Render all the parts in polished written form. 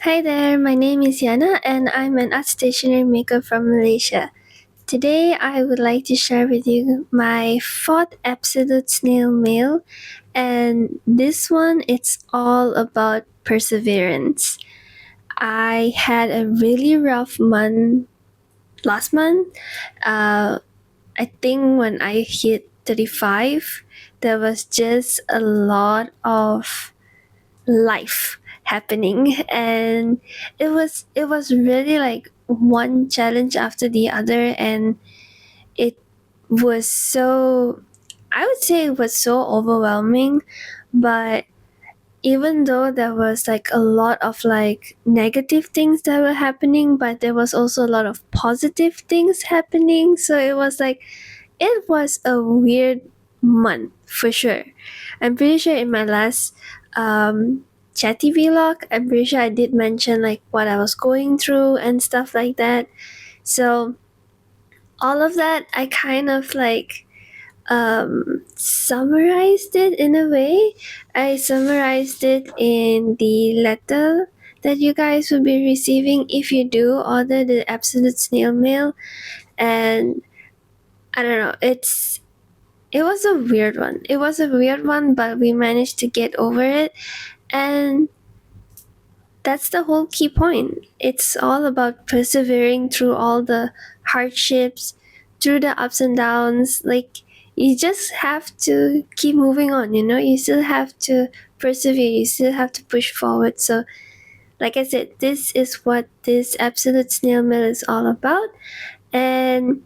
Hi there, my name is Yana and I'm an art stationery maker from Malaysia. Today I would like to share with you my fourth absolute snail mail, and this one it's all about perseverance. I had a really rough month last month. Uh, I think when I hit 35, there was just a lot of life happening, and it was really like one challenge after the other, and it was so, I would say it was so overwhelming. But even though there was like a lot of like negative things that were happening, but there was also a lot of positive things happening, so it was a weird month for sure. I'm pretty sure in my last chatty vlog, I'm pretty sure I did mention like what I was going through and stuff like that. So all of that, I kind of like summarized it in a way. I summarized it in the letter that you guys will be receiving if you do order the Absolute Snail Mail. And I don't know, it was a weird one. It was a weird one, but we managed to get over it. And that's the whole key point. It's all about persevering through all the hardships, through the ups and downs. Like, you just have to keep moving on, you know? You still have to persevere, you still have to push forward. So, like I said, this is what this Absolute Snail Mail is all about. And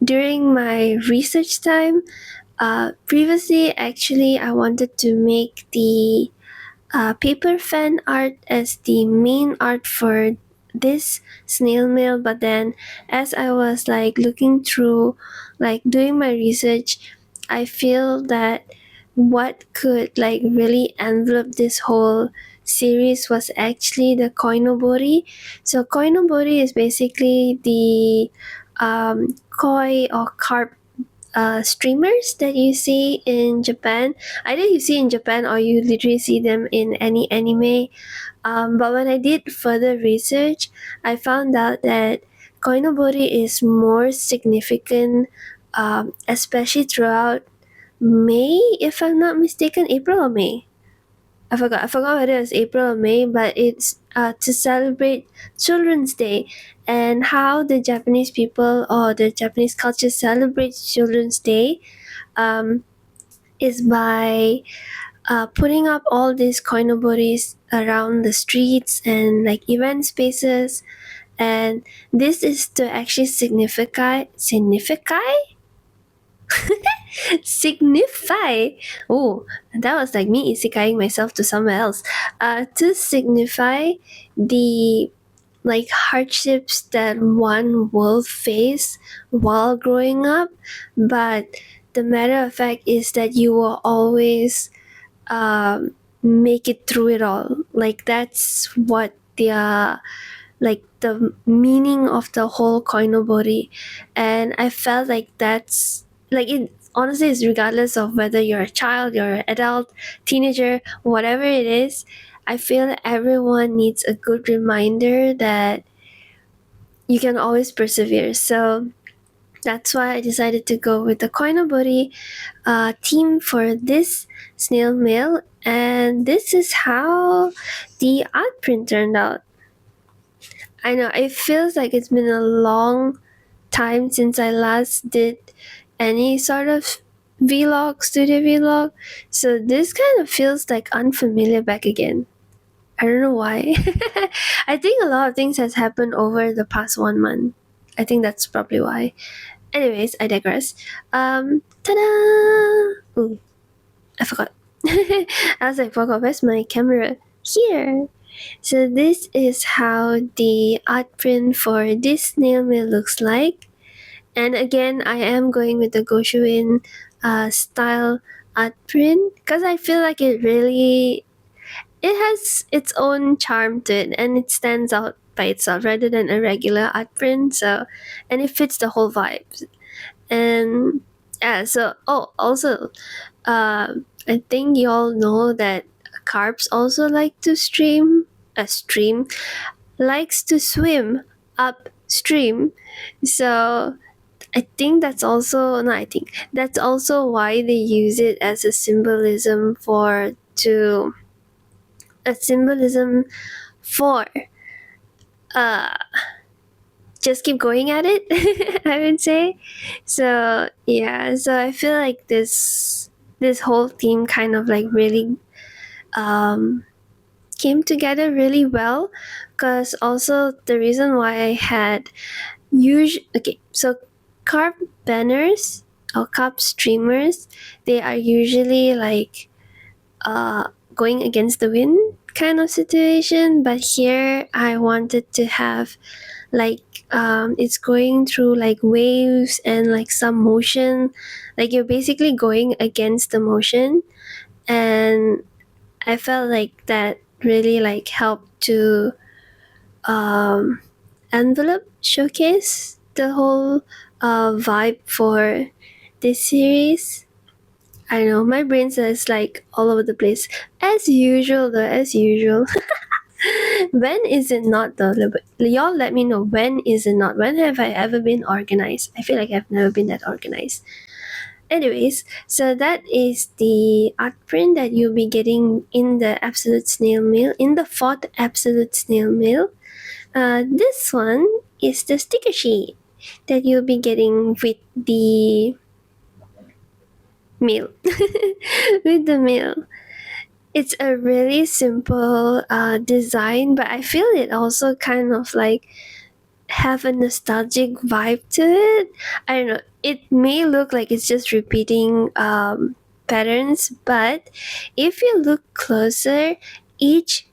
during my research time, previously, actually, I wanted to make the paper fan art as the main art for this snail mail. But then, as I was like looking through, like doing my research, I feel that what could like really envelop this whole series was actually the koinobori. So koinobori is basically the koi or carp streamers that you see in Japan. Either you see in Japan or you literally see them in any anime. But when I did further research, I found out that koinobori is more significant, especially throughout May, if I'm not mistaken, April or May. I forgot whether it was April or May, but it's to celebrate Children's Day, and how the Japanese people or the Japanese culture celebrates Children's Day um, is by putting up all these koinoboris around the streets and like event spaces, and this is to actually signify. Oh, that was like me isekaiing myself to somewhere else. To signify the like hardships that one will face while growing up, but the matter of fact is that you will always make it through it all. Like that's what the like the meaning of the whole koinobori. And I felt like that's like it honestly is regardless of whether you're a child, you're an adult, teenager, whatever it is. I feel that everyone needs a good reminder that you can always persevere. So that's why I decided to go with the koinobori theme for this snail mail, and this is how the art print turned out. I know it feels like it's been a long time since I last did any sort of vlog, studio vlog, so this kind of feels like unfamiliar back again. I don't know why. I think a lot of things has happened over the past 1 month. I think that's probably why. Anyways, I digress. Ta-da! Ooh, I forgot. I was like, forgot, where's my camera? Here. So this is how the art print for this snail mail looks like. And again, I am going with the Goshuin style art print because I feel like it has its own charm to it, and it stands out by itself rather than a regular art print. So, and it fits the whole vibe. And yeah, so also, I think you all know that carps also like to stream. a stream, likes to swim upstream. So I think that's also no, I think that's also why they use it as a symbolism for uh just keep going at it. I would say. So yeah, so I feel like this whole theme kind of like really um came together really well, because also the reason why I had so carp banners or carp streamers, they are usually like going against the wind kind of situation, but here I wanted to have like it's going through like waves and like some motion, like you're basically going against the motion. And I felt like that really like helped to um, envelope showcase the whole vibe for this series. I don't know, my brain is like all over the place as usual though, as usual. When is it not though? Y'all let me know, when is it not? When have I ever been organized? I feel like I've never been that organized. Anyways, so that is the art print that you'll be getting in the Absolute Snail Mail, in the fourth Absolute Snail Mail. This one is the sticker sheet that you'll be getting with the mail. With the mail. It's a really simple design, but I feel it also kind of like have a nostalgic vibe to it. I don't know. It may look like it's just repeating patterns, but if you look closer, each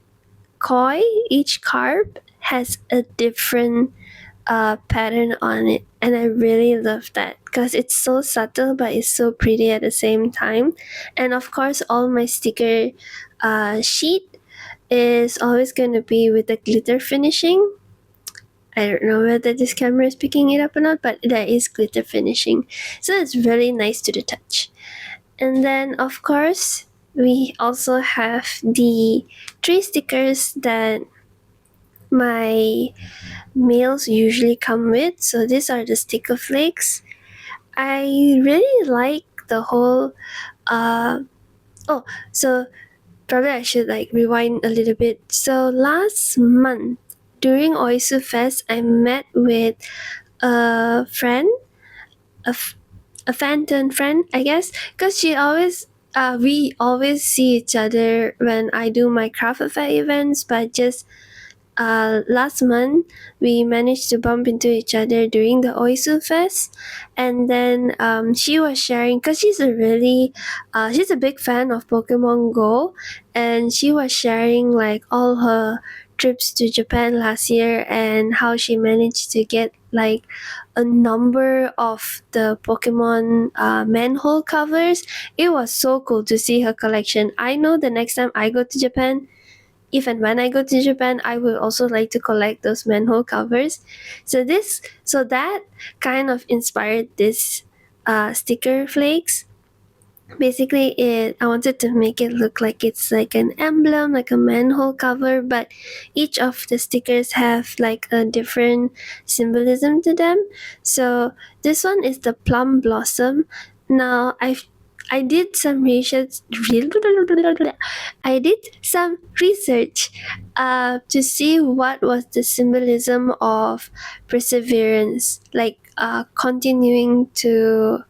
each carp has a different pattern on it, and I really love that because it's so subtle but it's so pretty at the same time. And of course, all my sticker sheet is always going to be with the glitter finishing. I don't know whether this camera is picking it up or not, but there is glitter finishing, so it's really nice to the touch. And then of course we also have the three stickers that my mails usually come with. So these are the sticker flakes. I really like the whole oh, so probably I should like rewind a little bit. So last month during Oisu Fest, I met with a friend, a, f- a fan turned friend, I guess, because we always see each other when I do my craft affair events, but just last month we managed to bump into each other during the Oisu Fest. And then she was sharing, because she's a big fan of Pokemon Go, and she was sharing like all her trips to Japan last year and how she managed to get like a number of the Pokemon manhole covers. It was so cool to see her collection. I know the next time I go to Japan, if and when I go to Japan, I would also like to collect those manhole covers. So that kind of inspired this sticker flakes. Basically, I wanted to make it look like it's like an emblem, like a manhole cover, but each of the stickers have like a different symbolism to them. So this one is the plum blossom. Now I did some research. I did some research to see what was the symbolism of perseverance, like continuing to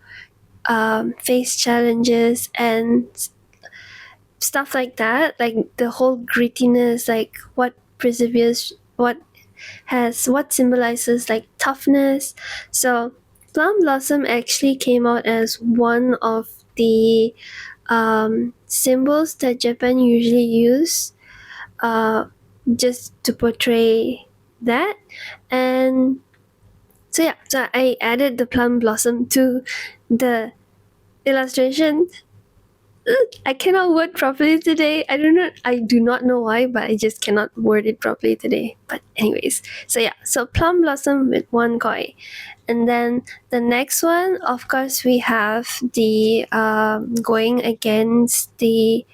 face challenges and stuff like that. Like the whole grittiness, like what perseveres, what symbolizes like toughness. So plum blossom actually came out as one of the symbols that Japan usually use uh, just to portray that. And so yeah, so I added the plum blossom to the illustration. I cannot word properly today. I do not know why, but I just cannot word it properly today. But anyways, so yeah, so plum blossom with one koi. And then the next one, of course, we have the going against the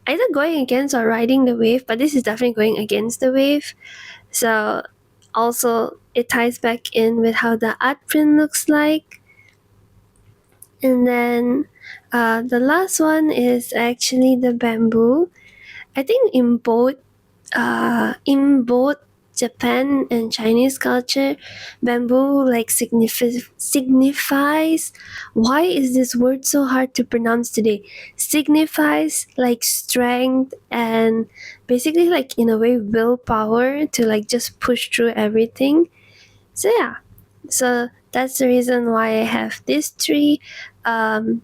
either going against or riding the wave, but this is definitely going against the wave. So also it ties back in with how the art print looks like. And then the last one is actually the bamboo. I think in both Japan and Chinese culture, bamboo like signifies. Why is this word so hard to pronounce today? Signifies like strength and basically like in a way willpower to like just push through everything. So yeah, so that's the reason why I have these three um,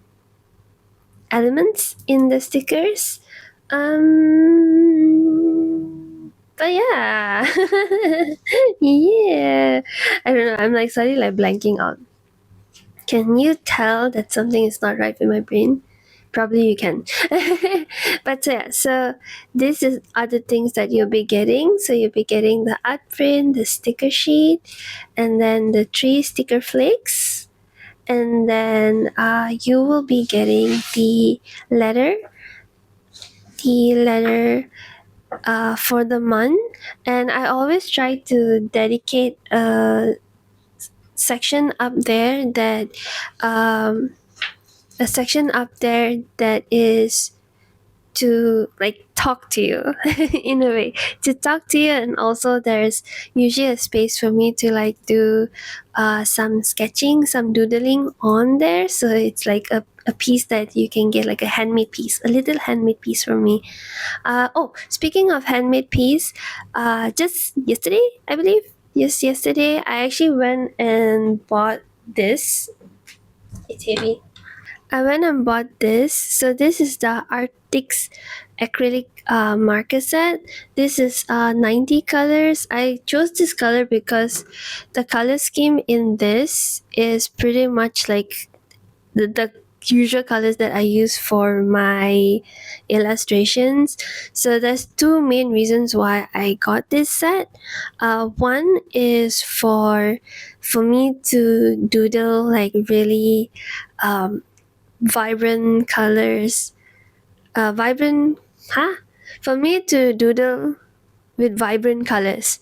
elements in the stickers. But yeah, yeah. I don't know. I'm like suddenly like blanking out. Can you tell that something is not right with my brain? Probably you can. But yeah, so this is other things that you'll be getting. So you'll be getting the art print, the sticker sheet, and then the three sticker flakes. And then you will be getting letter, the letter for the month. And I always try to dedicate section up there that um, a section up there that is to like talk to you in a way, to talk to you. And also there's usually a space for me to like do some sketching, some doodling on there, so it's like a piece that you can get, like a handmade piece, a little handmade piece from me. Oh, speaking of handmade piece, just yesterday, I believe, yes, yesterday, I actually went and bought this. It's heavy. I went and bought this. So this is the Arctics acrylic marker set. This is 90 colors. I chose this color because the color scheme in this is pretty much like the usual colors that I use for my illustrations. So there's two main reasons why I got this set. One is for me to doodle like really vibrant colors, vibrant, huh? For me to doodle with vibrant colors.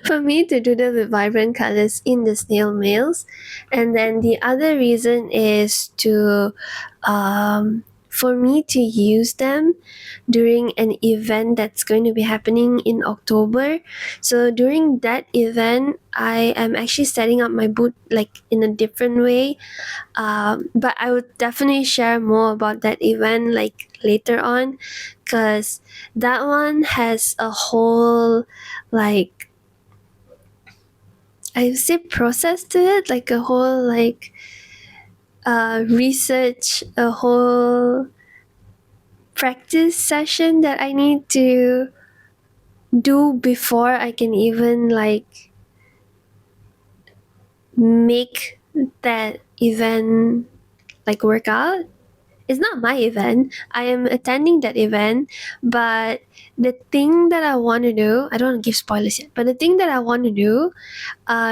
For me to doodle with vibrant colors in the snail mails. And then the other reason is for me to use them during an event that's going to be happening in October. So during that event, I am actually setting up my booth like in a different way. But I would definitely share more about that event like later on, because that one has a whole like, I would say, process to it, like a whole like research, a whole practice session that I need to do before I can even like make that event like work out. It's not my event. I am attending that event, but the thing that I want to do, I don't want to give spoilers yet, but the thing that I want to do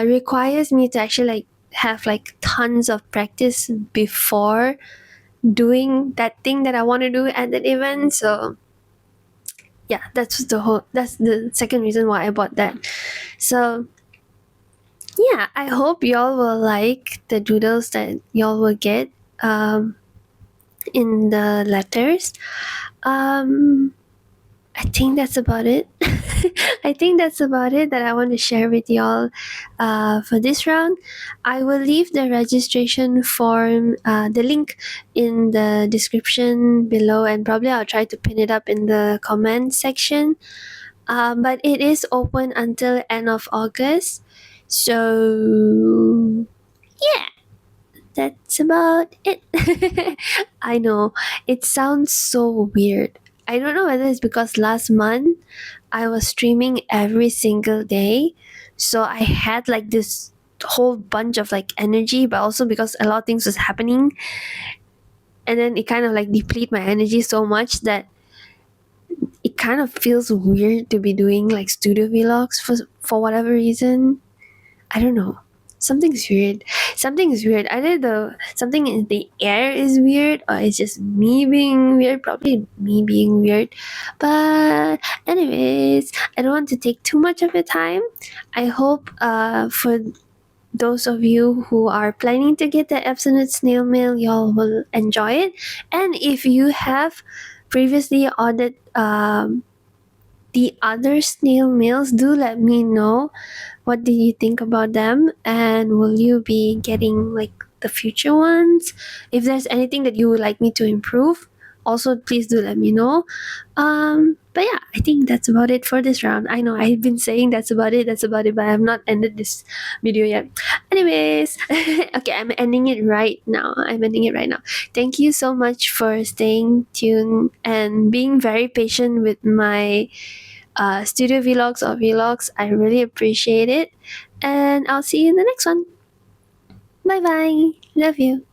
requires me to actually like have like tons of practice before doing that thing that I want to do at that event. So yeah, that's the second reason why I bought that. So yeah, I hope y'all will like the doodles that y'all will get in the letters. um I think that's about it. I think that's about it that I want to share with y'all for this round. I will leave the registration form, the link in the description below, and probably I'll try to pin it up in the comment section. But it is open until end of August. So yeah, that's about it. I know it sounds so weird. I don't know whether it's because last month I was streaming every single day, so I had like this whole bunch of like energy, but also because a lot of things was happening, and then it kind of like deplete my energy so much that it kind of feels weird to be doing like studio vlogs for whatever reason. I don't know. Something's weird. something is weird. Either the something in the air is weird, or it's just me being weird. Probably me being weird. But anyways, I don't want to take too much of your time. I hope for those of you who are planning to get the absolute snail mail, y'all will enjoy it. And if you have previously ordered the other snail mails, do let me know what do you think about them, and will you be getting like the future ones? If there's anything that you would like me to improve, also please do let me know. But yeah, I think that's about it for this round. I know I've been saying that's about it, but I have not ended this video yet. Anyways, okay, I'm ending it right now. Thank you so much for staying tuned and being very patient with my studio vlogs or vlogs. I really appreciate it. And I'll see you in the next one. Bye bye. Love you.